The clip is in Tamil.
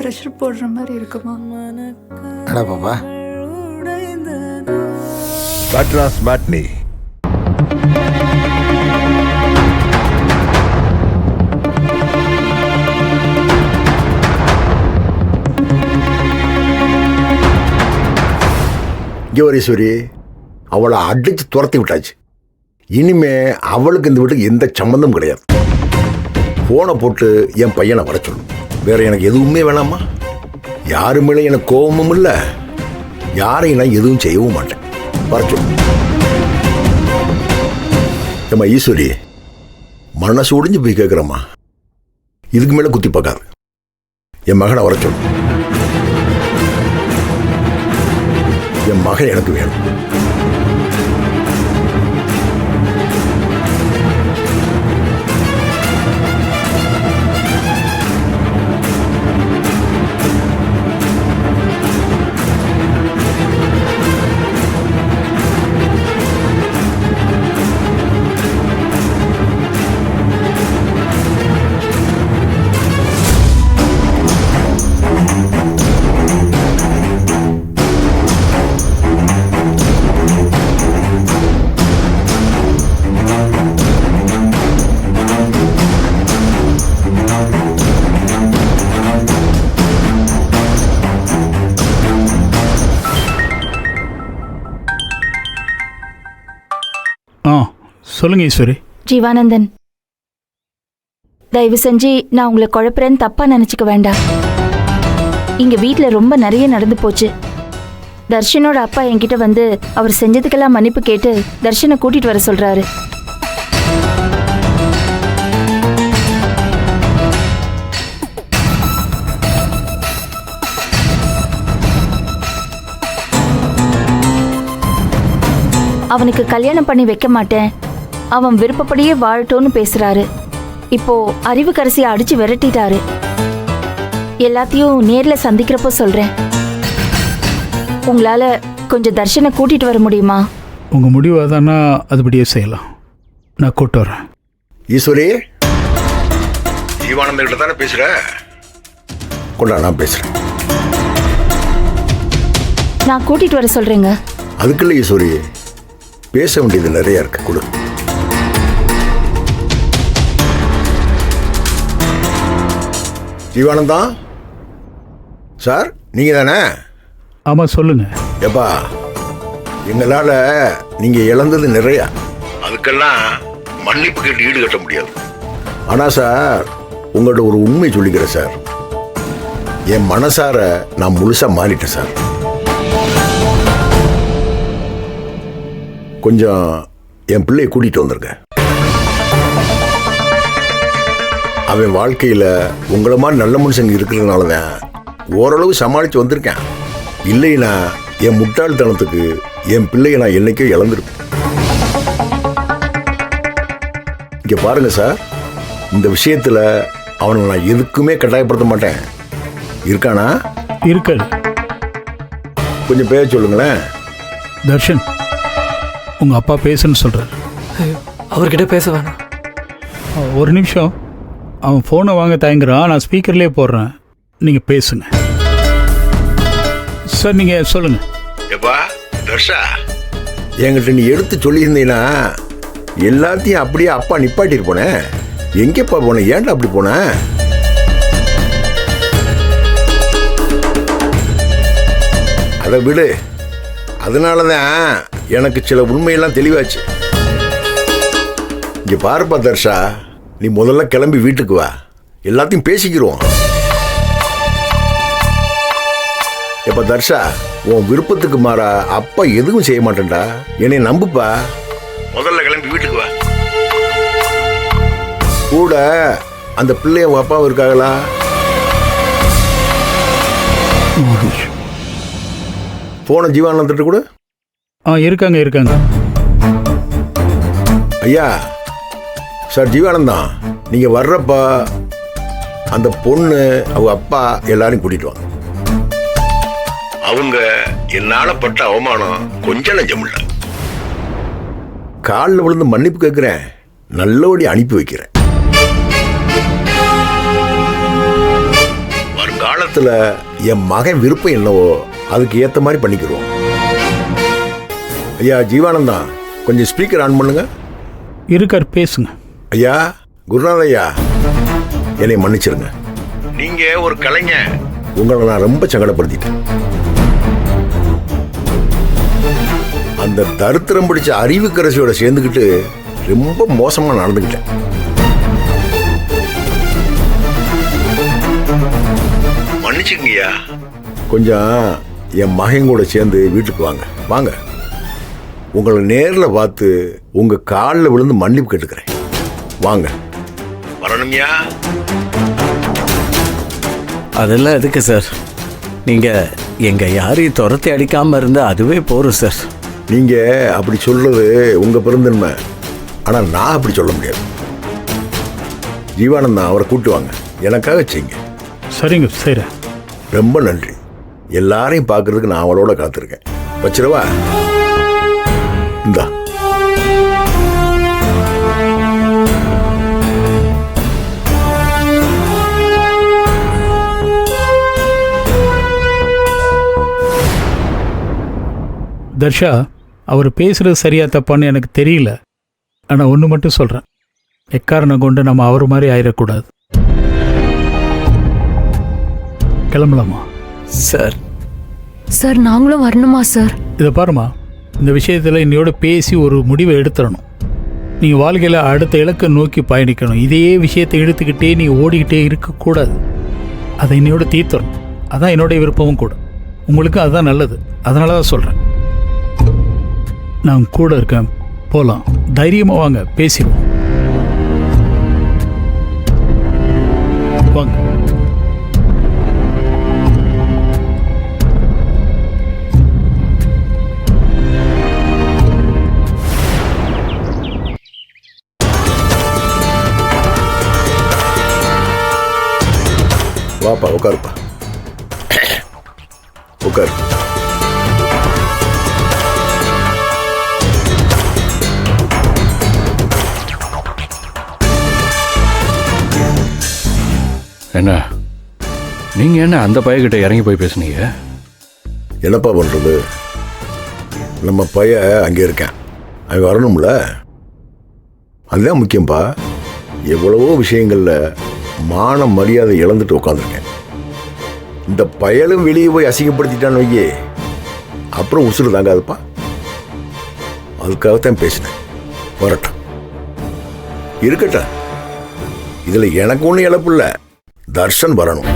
ப்ரெஷர் போடுற மாதிரி இருக்குமா? அடா பாப்பா Madras Matinee. ஜோரீஸ்வரி அவளை அடிச்சு துரத்தி விட்டாச்சு. இனிமே அவளுக்கு இந்த வீட்டுக்கு எந்த சம்மந்தம் கிடையாது. போனை போட்டு என் பையனை வர சொல்லு. வேற எனக்கு எதுவுமே வேணாமா. யாரு மேலே எனக்கு கோபமும் இல்லை, யாரையும் நான் எதுவும் செய்யவும் மாட்டேன். வர சொல்லு. ஏம்மா ஈஸ்வரி, மனசு ஒடிஞ்சு போய் கேட்குறம்மா, இதுக்கு மேலே குத்தி பார்க்காது. என் மகனை வர சொல்லு. என் மகன் எனக்கு வேணும். சொல்லுங்க ஈஸ்வரி. ஜீவானந்தன், தயவு செஞ்சு நான் உங்களை குழப்பறேன்னு தப்பா நினைச்சுக்க வேண்டாம். இங்க வீட்டுல ரொம்ப நிறைய நடந்து போச்சு. தர்ஷனோட அப்பா என்கிட்ட வந்து அவர் செஞ்சதுக்கெல்லாம் மன்னிப்பு கேட்டு தர்ஷனை கூட்டிட்டு வர சொல்றாரு. அவனுக்கு கல்யாணம் பண்ணி வைக்க மாட்டேன், அவன் விருப்பப்படியே வாழட்டோன்னு பேசுறாரு. இப்போ அறிவுக்கரசியை அடிச்சு விரட்டிட்டாரு. எல்லாத்தையும் நேர்ல சந்திக்கிறப்போ சொல்றேன். உங்களால கொஞ்சம் தர்ஷனை கூட்டிட்டு வர முடியுமா? உங்க முடிவு அதானா அதுபடியே செய்யலாம். நான் கூட்டு வரேன். ஈஸ்வரி, ஜீவானந்த கிட்ட தானே பேசுற? கொண்டா, நான் பேசுறேன். நான் கூட்டிட்டு வர சொல்றேங்க. அதுக்குள்ள ஈஸ்வரி, பேச வேண்டியது நிறைய இருக்கு. கொடு. ஜீவானந்தா சார், நீங்க தானே? ஆமா, சொல்லுங்க. எப்பா, எங்களால நீங்க இழந்தது நிறைய, அதுக்கெல்லாம் மன்னிப்பு கேட்டு ஈடு கட்ட முடியாது. ஆனா சார், உங்கள்ட்ட ஒரு உண்மை சொல்லிக்கிறேன் சார். என் மனசார நான் முழுசா மாறிட்டேன் சார். கொஞ்சம் என் பிள்ளையை கூட்டிட்டு வந்துருங்க. அவன் வாழ்க்கையில் உங்களை மாதிரி நல்ல மனுஷங்க இருக்கிறதுனால தான் ஓரளவு சமாளித்து வந்திருக்கேன். இல்லைன்னா என் முட்டாள்தனத்துக்கு என் பிள்ளையை நான் என்னைக்கோ இழந்திருப்பேன். இங்கே பாருங்க சார், இந்த விஷயத்தில் அவனை நான் எதுக்குமே கட்டாயப்படுத்த மாட்டேன். இருக்கானா? இருக்காது. கொஞ்சம் பேச சொல்லுங்களேன். தர்ஷன், உங்க அப்பா பேசுன்னு சொல்றாரு. அவர்கிட்ட பேச வேணாம். ஒரு நிமிஷம், அவன் ஃபோனை வாங்க தயங்குறான். நான் ஸ்பீக்கர்லேயே போடுறேன், நீங்கள் பேசுங்க. சார், நீங்கள் சொல்லுங்க. எப்பா தர்ஷா, என்கிட்ட நீ எடுத்து சொல்லியிருந்தீங்கன்னா எல்லாத்தையும் அப்படியே அப்பா நிப்பாட்டிட்டு போனேன். எங்கேப்பா போனேன்? ஏன்டா அப்படி போனேன்? அதை விடு. அதனால தான் எனக்கு சில உண்மையெல்லாம் தெளிவாச்சு. இங்கே பாருப்பா தர்ஷா, நீ முதல்ல கிளம்பி வீட்டுக்கு வா, எல்லாத்தையும் பேசிக்கிறோம். எப்ப தர்ஷா, உன் விருப்பத்துக்கு மாறா அப்பா எதுவும் செய்ய மாட்டேன்டா. என்னை நம்புப்பா. முதல்ல கிளம்பி வீட்டுக்கு வா. கூட அந்த பிள்ளைய உன் அப்பாவும் இருக்காங்களா? போன ஜீவானந்திட்ட கூட இருக்காங்க. ஐயா சார், ஜீவானந்தம், நீங்க வர்றப்ப அந்த பொண்ணு அவங்க அப்பா எல்லாரும் கூட்டிட்டு வாங்க. அவங்க என்னால பட்ட அவமானம் கொஞ்சம் நஞ்சம் இல்ல. காலில் விழுந்து மன்னிப்பு கேட்கிறேன், நல்லபடி அனுப்பி வைக்கிறேன். வருங்கால குடும்பத்தில் என் மகன் விருப்பம் என்னவோ அதுக்கு ஏற்ற மாதிரி பண்ணிக்கிறோம். ஐயா ஜீவானந்தா, கொஞ்சம் ஸ்பீக்கர் ஆன் பண்ணுங்க. இருக்கார், பேசுங்க. ஐயா குருநாத ஐயா, என்னை மன்னிச்சிருங்க. நீங்க ஒரு கலைஞர், உங்களை நான் ரொம்ப சங்கடப்படுத்திட்டேன். அந்த தரித்திரம் பிடிச்ச அறிவுக்கரசியோட சேர்ந்துக்கிட்டு ரொம்ப மோசமா நடந்துக்கிட்டேன். மன்னிச்சுங்கய்யா. கொஞ்சம் என் மகன் கூட சேர்ந்து வீட்டுக்கு வாங்க. வாங்க, உங்களை நேரில் பார்த்து உங்க காலில் விழுந்து மன்னிப்பு கேட்டுக்கிறேன். வாங்க. வரணும்யா? அதெல்லாம் எதுக்கு சார்? நீங்கள் எங்கள் யாரையும் துரத்தி அடிக்காமல் இருந்தால் அதுவே போதும் சார். நீங்க அப்படி சொல்றது உங்க பெருந்தன்மை, ஆனா நான் அப்படி சொல்ல முடியாது. ஜீவானந்தா, அவரை கூட்டு வாங்க, எனக்காக செய்யுங்க. சரிங்க, சரி. ரொம்ப நன்றி. எல்லாரையும் பார்க்கறதுக்கு நான் அவளோட காத்திருக்கேன். வச்சிரவா? இந்தா. தர்ஷா, அவர் பேசுறது சரியா தப்பான்னு எனக்கு தெரியல. ஆனால் ஒன்று மட்டும் சொல்கிறேன், எக்காரணம் கொண்டு நம்ம அவர் மாதிரி ஆயிடக்கூடாது. கிளம்பலாமா? சார் சார் நாங்களும் வரணுமா சார்? இதை பாருமா, இந்த விஷயத்தில் இன்னையோட பேசி ஒரு முடிவை எடுத்துடணும். நீங்கள் வாழ்க்கையில் அடுத்த இலக்கை நோக்கி பயணிக்கணும். இதே விஷயத்தை எடுத்துக்கிட்டே நீங்கள் ஓடிக்கிட்டே இருக்கக்கூடாது. அதை இன்னையோட தீர்த்தணும். அதான் என்னுடைய விருப்பமும் கூட. உங்களுக்கு அதுதான் நல்லது. அதனால தான் சொல்கிறேன். நான் கூட இருக்கேன். போகலாம். தைரியமாக வாங்க, பேசிடுவோம். வாங்க. வாப்பா, உட்காருப்பா. உட்காரு. என்ன நீங்க என்ன அந்த பையன்கிட்ட இறங்கி போய் பேசுனீங்க? என்னப்பா பண்றது, நம்ம பைய அங்கே இருக்கேன், அவன் வரணும்ல. அதுதான் முக்கியம்ப்பா. எவ்வளவோ விஷயங்கள்ல மான மரியாதை இழந்துட்டு உட்காந்துருக்கேன். இந்த பயலும் வெளியே போய் அசிங்கப்படுத்திட்டான்னு வையே, அப்புறம் உசுறு தாங்காதுப்பா. அதுக்காகத்தான் பேசினேன். வரட்டும், இருக்கட்டும். இதுல எனக்கு ஒன்றும் இழப்பு இல்லை. தர்ஷன் வரணும்.